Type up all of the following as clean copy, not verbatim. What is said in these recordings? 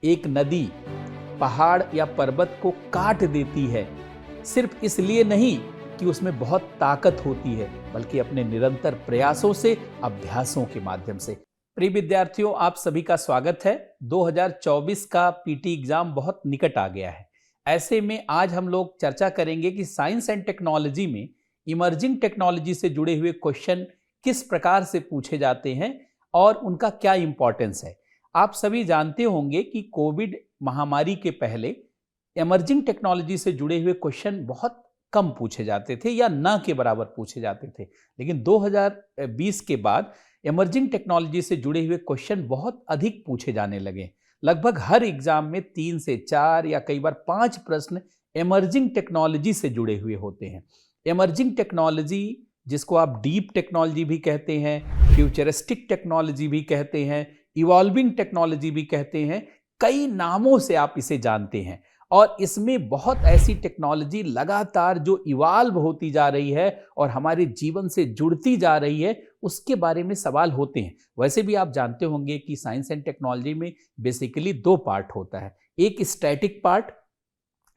एक नदी पहाड़ या पर्वत को काट देती है, सिर्फ इसलिए नहीं कि उसमें बहुत ताकत होती है, बल्कि अपने निरंतर प्रयासों से, अभ्यासों के माध्यम से। प्रिय विद्यार्थियों, आप सभी का स्वागत है। 2024 का पीटी एग्जाम बहुत निकट आ गया है। ऐसे में आज हम लोग चर्चा करेंगे कि साइंस एंड टेक्नोलॉजी में इमर्जिंग टेक्नोलॉजी से जुड़े हुए क्वेश्चन किस प्रकार से पूछे जाते हैं और उनका क्या इंपॉर्टेंस है। आप सभी जानते होंगे कि कोविड महामारी के पहले इमर्जिंग टेक्नोलॉजी से जुड़े हुए क्वेश्चन बहुत कम पूछे जाते थे या ना के बराबर पूछे जाते थे, लेकिन 2020 के बाद इमर्जिंग टेक्नोलॉजी से जुड़े हुए क्वेश्चन बहुत अधिक पूछे जाने लगे। लगभग हर एग्जाम में 3 से 4 या कई बार 5 प्रश्न इमर्जिंग टेक्नोलॉजी से जुड़े हुए होते हैं। इमर्जिंग टेक्नोलॉजी, जिसको आप डीप टेक्नोलॉजी भी कहते हैं, फ्यूचरिस्टिक टेक्नोलॉजी भी कहते हैं, इवॉल्विंग टेक्नोलॉजी भी कहते हैं, कई नामों से आप इसे जानते हैं। और इसमें बहुत ऐसी टेक्नोलॉजी लगातार जो इवॉल्व होती जा रही है और हमारे जीवन से जुड़ती जा रही है, उसके बारे में सवाल होते हैं। वैसे भी आप जानते होंगे कि साइंस एंड टेक्नोलॉजी में बेसिकली 2 पार्ट होता है, एक स्टैटिक पार्ट,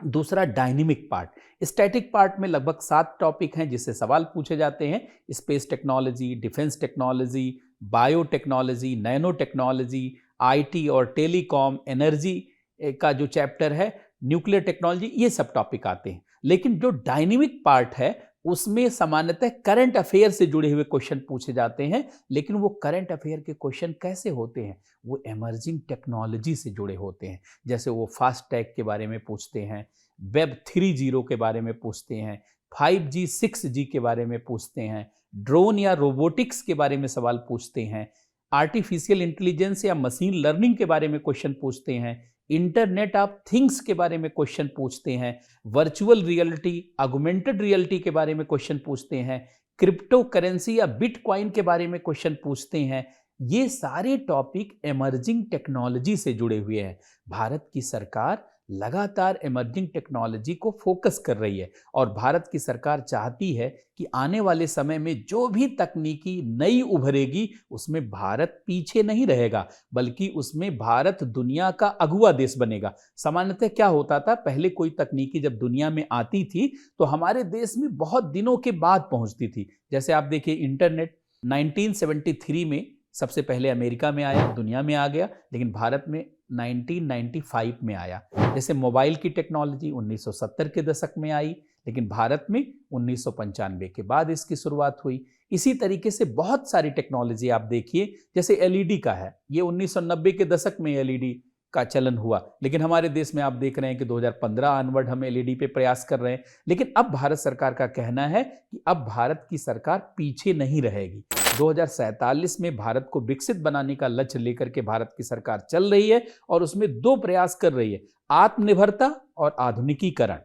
दूसरा डायनेमिक पार्ट। स्टैटिक पार्ट में लगभग 7 टॉपिक हैं जिससे सवाल पूछे जाते हैं। Space technology, defence technology, biotechnology, nano technology, IT और टेलीकॉम, एनर्जी का जो चैप्टर है, न्यूक्लियर टेक्नोलॉजी, ये सब टॉपिक आते हैं। लेकिन जो डायनेमिक पार्ट है उसमें सामान्यतः करंट अफेयर से जुड़े हुए क्वेश्चन पूछे जाते हैं। लेकिन वो करंट अफेयर के क्वेश्चन कैसे होते हैं? वो इमर्जिंग टेक्नोलॉजी से जुड़े होते हैं। जैसे वो फास्ट टैग के बारे में पूछते हैं, वेब 3.0 के बारे में पूछते हैं, 5G 6G के बारे में पूछते हैं, ड्रोन या रोबोटिक्स के बारे में सवाल पूछते हैं, आर्टिफिशियल इंटेलिजेंस या मशीन लर्निंग के बारे में क्वेश्चन पूछते हैं, इंटरनेट ऑफ थिंग्स के बारे में क्वेश्चन पूछते हैं, वर्चुअल रियलिटी, ऑगमेंटेड रियलिटी के बारे में क्वेश्चन पूछते हैं, क्रिप्टो करेंसी या बिटकॉइन के बारे में क्वेश्चन पूछते हैं। ये सारे टॉपिक इमर्जिंग टेक्नोलॉजी से जुड़े हुए हैं। भारत की सरकार लगातार इमर्जिंग टेक्नोलॉजी को फोकस कर रही है और भारत की सरकार चाहती है कि आने वाले समय में जो भी तकनीकी नई उभरेगी उसमें भारत पीछे नहीं रहेगा, बल्कि उसमें भारत दुनिया का अगुवा देश बनेगा। सामान्यतः क्या होता था, पहले कोई तकनीकी जब दुनिया में आती थी तो हमारे देश में बहुत दिनों के बाद पहुंचती थी। जैसे आप देखिए, इंटरनेट 1973 में सबसे पहले अमेरिका में आया, दुनिया में आ गया, लेकिन भारत में 1995 में आया। जैसे मोबाइल की टेक्नोलॉजी 1970 के दशक में आई, लेकिन भारत में 1995 के बाद इसकी शुरुआत हुई। इसी तरीके से बहुत सारी टेक्नोलॉजी आप देखिए, जैसे एलईडी का है, ये 1990 के दशक में एलईडी का चलन हुआ, लेकिन हमारे देश में आप देख रहे हैं कि 2015 ऑनवर्ड हम एलईडी पे प्रयास कर रहे हैं। लेकिन अब भारत सरकार का कहना है कि अब भारत की सरकार पीछे नहीं रहेगी। 2047 में भारत को विकसित बनाने का लक्ष्य लेकर के भारत की सरकार चल रही है और उसमें 2 प्रयास कर रही है, आत्मनिर्भरता और आधुनिकीकरण।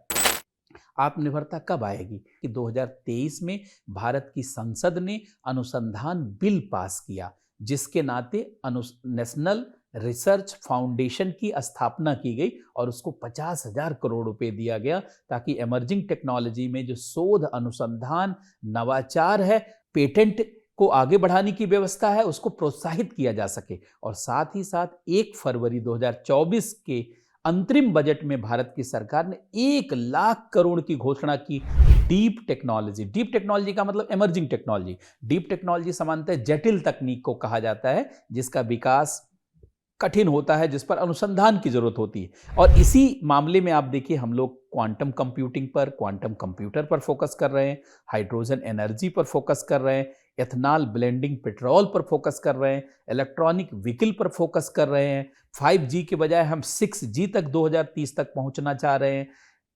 आत्मनिर्भरता कब आएगी कि 2023 में भारत की संसद ने अनुसंधान बिल पास किया, जिसके नाते नेशनल रिसर्च फाउंडेशन की स्थापना की गई और उसको 50,000 करोड़ रुपए दिया गया, ताकि इमर्जिंग टेक्नोलॉजी में जो शोध, अनुसंधान, नवाचार है, पेटेंट को आगे बढ़ाने की व्यवस्था है, उसको प्रोत्साहित किया जा सके। और साथ ही साथ 1 फरवरी 2024 के अंतरिम बजट में भारत की सरकार ने 1 लाख करोड़ की घोषणा की डीप टेक्नोलॉजी। डीप टेक्नोलॉजी का मतलब इमर्जिंग टेक्नोलॉजी। डीप टेक्नोलॉजी सामान्यतः जटिल तकनीक को कहा जाता है, जिसका विकास कठिन होता है, जिस पर अनुसंधान की जरूरत होती है। और इसी मामले में आप देखिए, हम लोग क्वांटम कंप्यूटिंग पर, क्वांटम कंप्यूटर पर फोकस कर रहे हैं, हाइड्रोजन एनर्जी पर फोकस कर रहे हैं, एथनॉल ब्लेंडिंग पेट्रोल पर फोकस कर रहे हैं, इलेक्ट्रॉनिक व्हीकल पर फोकस कर रहे हैं, 5G के बजाय हम 6G तक 2030 तक पहुंचना चाह रहे हैं,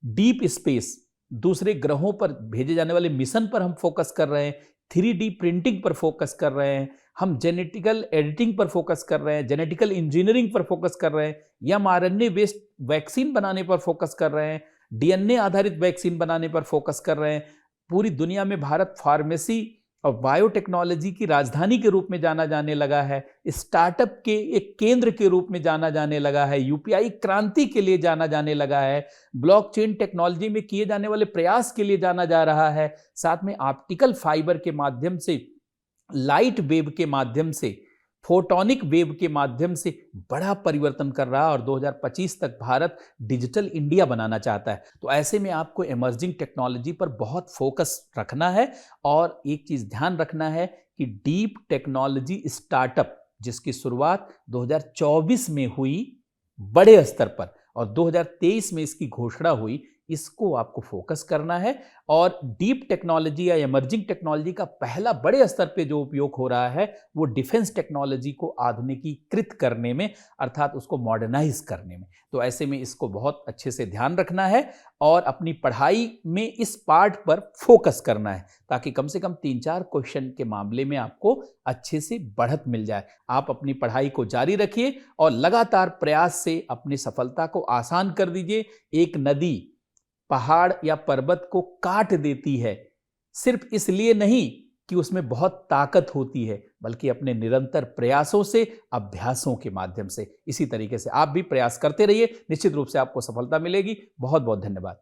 डीप स्पेस, दूसरे ग्रहों पर भेजे जाने वाले मिशन पर हम फोकस कर रहे हैं, 3D प्रिंटिंग पर फोकस कर रहे हैं, हम जेनेटिकल एडिटिंग पर फोकस कर रहे हैं, जेनेटिकल इंजीनियरिंग पर फोकस कर रहे हैं, mRNA बेस्ड वैक्सीन बनाने पर फोकस कर रहे हैं, DNA आधारित वैक्सीन बनाने पर फोकस कर रहे हैं। पूरी दुनिया में भारत फार्मेसी और बायोटेक्नोलॉजी की राजधानी के रूप में जाना जाने लगा है, स्टार्टअप के एक केंद्र के रूप में जाना जाने लगा है, यूपीआई क्रांति के लिए जाना जाने लगा है, ब्लॉकचेन टेक्नोलॉजी में किए जाने वाले प्रयास के लिए जाना जा रहा है। साथ में ऑप्टिकल फाइबर के माध्यम से, लाइट वेव के माध्यम से फोटोनिक वेव के माध्यम से बड़ा परिवर्तन कर रहा है और 2025 तक भारत डिजिटल इंडिया बनाना चाहता है। तो ऐसे में आपको इमर्जिंग टेक्नोलॉजी पर बहुत फोकस रखना है और एक चीज ध्यान रखना है कि डीप टेक्नोलॉजी स्टार्टअप जिसकी शुरुआत 2024 में हुई बड़े स्तर पर और 2023 में इसकी घोषणा हुई, इसको आपको फोकस करना है। और डीप टेक्नोलॉजी या इमर्जिंग टेक्नोलॉजी का पहला बड़े स्तर पे जो उपयोग हो रहा है वो डिफेंस टेक्नोलॉजी को आधुनिकीकृत करने में, अर्थात उसको मॉडर्नाइज करने में। तो ऐसे में इसको बहुत अच्छे से ध्यान रखना है और अपनी पढ़ाई में इस पार्ट पर फोकस करना है ताकि कम से कम 3-4 क्वेश्चन के मामले में आपको अच्छे से बढ़त मिल जाए। आप अपनी पढ़ाई को जारी रखिए और लगातार प्रयास से अपनी सफलता को आसान कर दीजिए। एक नदी पहाड़ या पर्वत को काट देती है सिर्फ इसलिए नहीं कि उसमें बहुत ताकत होती है, बल्कि अपने निरंतर प्रयासों से, अभ्यासों के माध्यम से। इसी तरीके से आप भी प्रयास करते रहिए, निश्चित रूप से आपको सफलता मिलेगी। बहुत बहुत धन्यवाद।